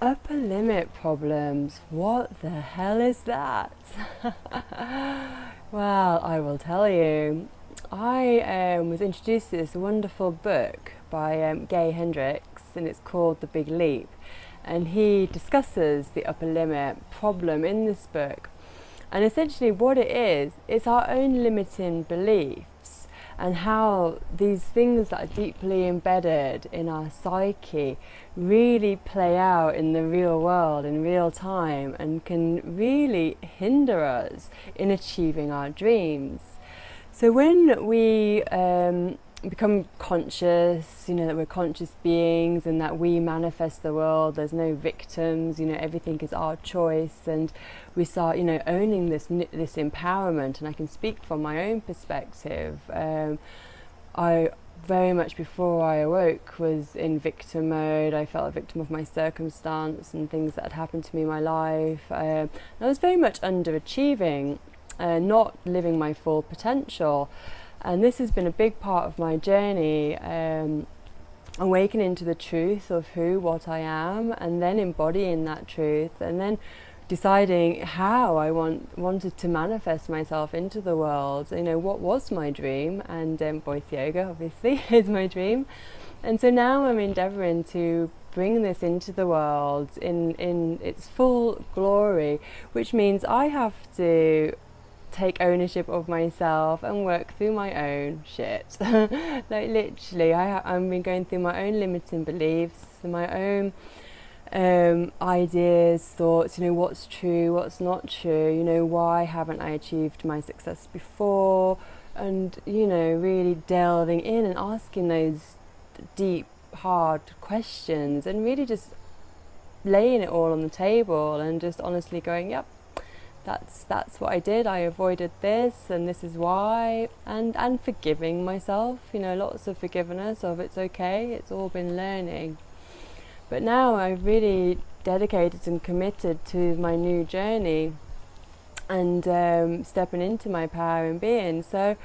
Upper limit problems. What the hell is that? Well, I will tell you. I was introduced to this wonderful book by Gay Hendricks, and it's called The Big Leap. And he discusses the upper limit problem in this book. And essentially what it is, it's our own limiting beliefs and how these things that are deeply embedded in our psyche really play out in the real world in real time and can really hinder us in achieving our dreams. So when we become conscious, that we're conscious beings and that we manifest the world, there's no victims, everything is our choice, and we start, owning this empowerment. And I can speak from my own perspective. I very much before I awoke was in victim mode. I felt a victim of my circumstance and things that had happened to me in my life. I was very much underachieving, not living my full potential. And this has been a big part of my journey, awakening to the truth of what I am, and then embodying that truth, and then deciding how I wanted to manifest myself into the world. What was my dream, and voice yoga obviously is my dream. And so now I'm endeavouring to bring this into the world in its full glory, which means I have to take ownership of myself and work through my own shit. Like literally, I've been going through my own limiting beliefs, my own ideas, thoughts, what's true, what's not true, why haven't I achieved my success before, and really delving in and asking those deep, hard questions, and really just laying it all on the table and just honestly going, yep, that's what I did. I avoided this, and this is why, and forgiving myself, lots of forgiveness of it's okay, it's all been learning. But now I've really dedicated and committed to my new journey and stepping into my power and being. So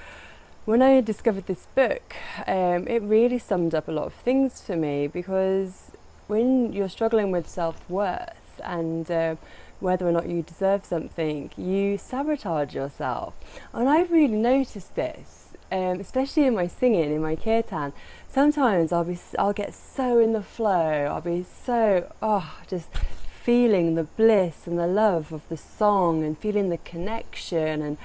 when I discovered this book, it really summed up a lot of things for me, because when you're struggling with self-worth and whether or not you deserve something, you sabotage yourself. And I've really noticed this, especially in my singing, in my kirtan. Sometimes I'll get so in the flow, I'll be so, just feeling the bliss and the love of the song and feeling the connection and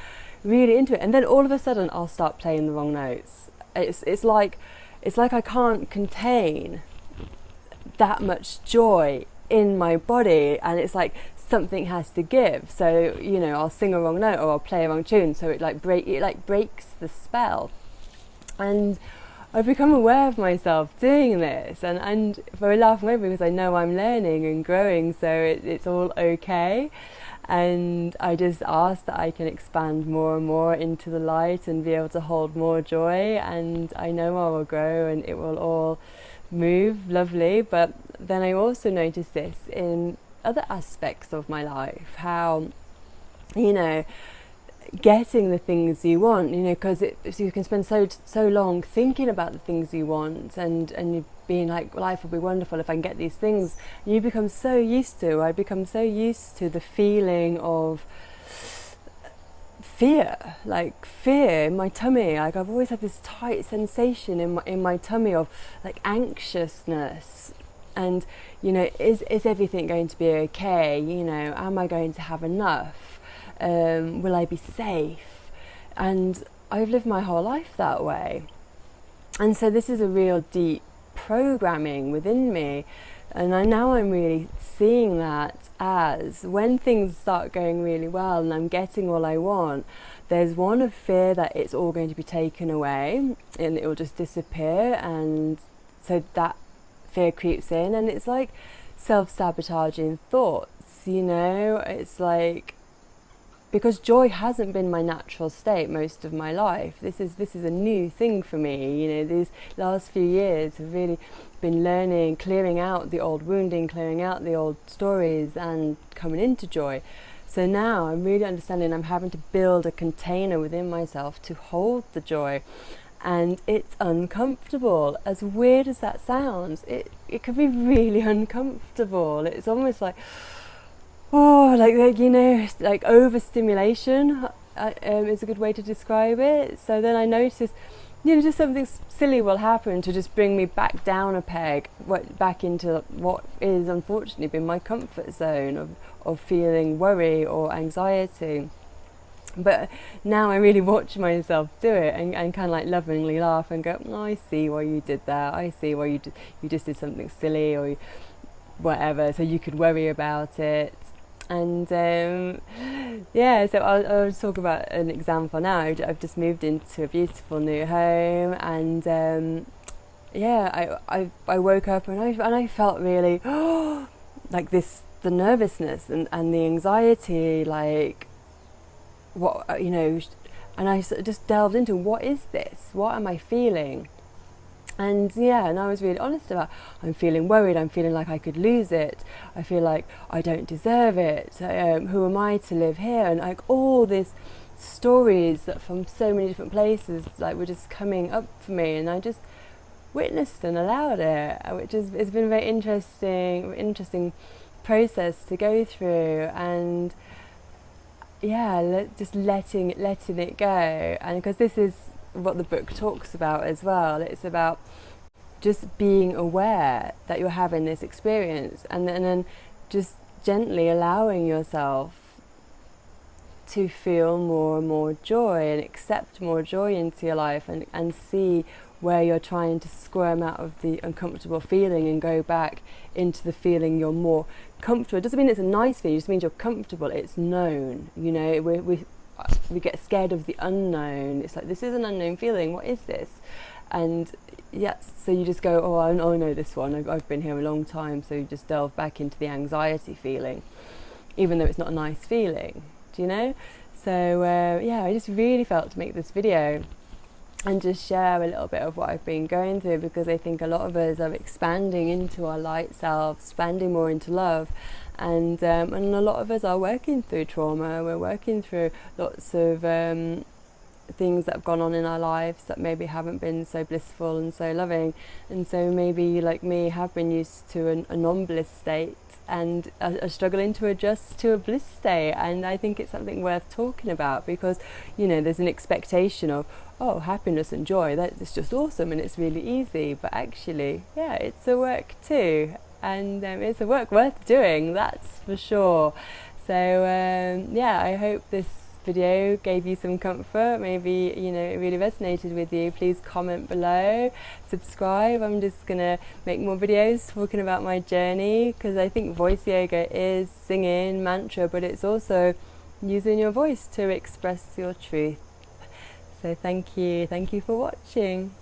really into it. And then all of a sudden I'll start playing the wrong notes. It's like I can't contain that much joy in my body, and it's like something has to give. So I'll sing a wrong note or I'll play a wrong tune, so it breaks the spell. And I've become aware of myself doing this, and I laugh away because I know I'm learning and growing, so it's all okay. And I just ask that I can expand more and more into the light and be able to hold more joy, and I know I will grow and it will all move lovely. But then I also notice this in other aspects of my life, how getting the things you want, because you can spend so long thinking about the things you want, and you being like, life will be wonderful if I can get these things. And I become so used to the feeling of fear in my tummy. Like I've always had this tight sensation in my tummy of like anxiousness. And is everything going to be okay? Am I going to have enough? Will I be safe? And I've lived my whole life that way. And so this is a real deep programming within me. And now I'm really seeing that as when things start going really well and I'm getting all I want, there's one of fear that it's all going to be taken away and it will just disappear. And so that fear creeps in, and it's like self-sabotaging thoughts, it's like, because joy hasn't been my natural state most of my life. This is a new thing for me. These last few years have really been learning, clearing out the old wounding, clearing out the old stories, and coming into joy. So now I'm really understanding I'm having to build a container within myself to hold the joy. and it's uncomfortable. As weird as that sounds, it can be really uncomfortable. It's almost like, oh, like you know, like overstimulation is a good way to describe it. So then I noticed, you know, just something silly will happen to just bring me back down a peg, back into what is unfortunately been my comfort zone of feeling worry or anxiety. But now I really watch myself do it and kind of like lovingly laugh and go, oh, I see why you did that. I see why you just did something silly or whatever, so you could worry about it. And yeah, so I'll talk about an example now. I've just moved into a beautiful new home, and yeah, I woke up and I felt really like the nervousness and the anxiety, like what, you know, and I just delved into, what is this? What am I feeling? And yeah, and I was really honest about, I'm feeling worried, I'm feeling like I could lose it, I feel like I don't deserve it, who am I to live here? And like all these stories that from so many different places like were just coming up for me, and I just witnessed and allowed it, which it's been a very interesting process to go through. And yeah, just letting it go. And because this is what the book talks about as well, it's about just being aware that you're having this experience, and then just gently allowing yourself to feel more and more joy and accept more joy into your life, and see where you're trying to squirm out of the uncomfortable feeling and go back into the feeling you're more comfortable. It doesn't mean it's a nice feeling, it just means you're comfortable, it's known. You know, we get scared of the unknown. It's like, this is an unknown feeling, what is this? And yes, so you just go, oh, I know this one, I've been here a long time, so you just delve back into the anxiety feeling, even though it's not a nice feeling, do you know? So yeah, I just really felt to make this video and just share a little bit of what I've been going through, because I think a lot of us are expanding into our light self, expanding more into love, and a lot of us are working through trauma. We're working through lots of things that have gone on in our lives that maybe haven't been so blissful and so loving, and so maybe, like me, have been used to a non-bliss state and are struggling to adjust to a bliss state. And I think it's something worth talking about, because, you know, there's an expectation of, oh, happiness and joy, that's just awesome and it's really easy, but actually, yeah, it's a work too, and it's a work worth doing, that's for sure. So yeah, I hope this video gave you some comfort. Maybe, you know, it really resonated with you. Please comment below, subscribe. I'm just gonna make more videos talking about my journey, because I think voice yoga is singing mantra, but it's also using your voice to express your truth. So thank you for watching.